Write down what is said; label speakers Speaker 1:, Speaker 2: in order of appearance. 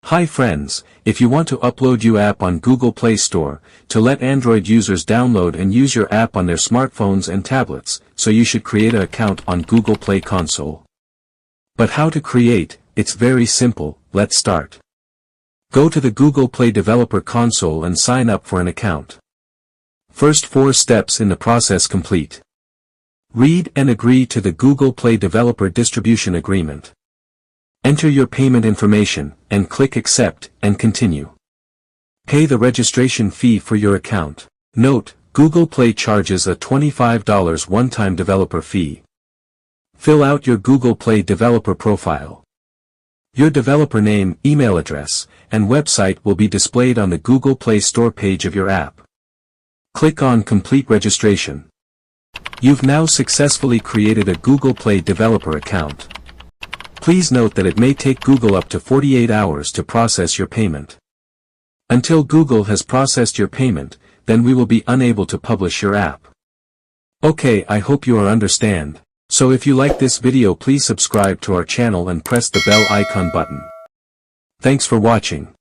Speaker 1: Hi friends, if you want to upload your app on Google Play Store, to let Android users download and use your app on their smartphones and tablets, so you should create an account on Google Play Console. But how to create? It's very simple, let's start. Go to the Google Play Developer Console and sign up for an account. First 4 steps in the process complete. Read and agree to the Google Play Developer Distribution Agreement. Enter your payment information, and click Accept, and Continue. Pay the registration fee for your account. Note, Google Play charges a $25 one-time developer fee. Fill out your Google Play developer profile. Your developer name, email address, and website will be displayed on the Google Play Store page of your app. Click on Complete Registration. You've now successfully created a Google Play developer account. Please note that it may take Google up to 48 hours to process your payment. Until Google has processed your payment, then we will be unable to publish your app. Okay, I hope you understand. So if you like this video, please subscribe to our channel and press the bell icon button. Thanks for watching.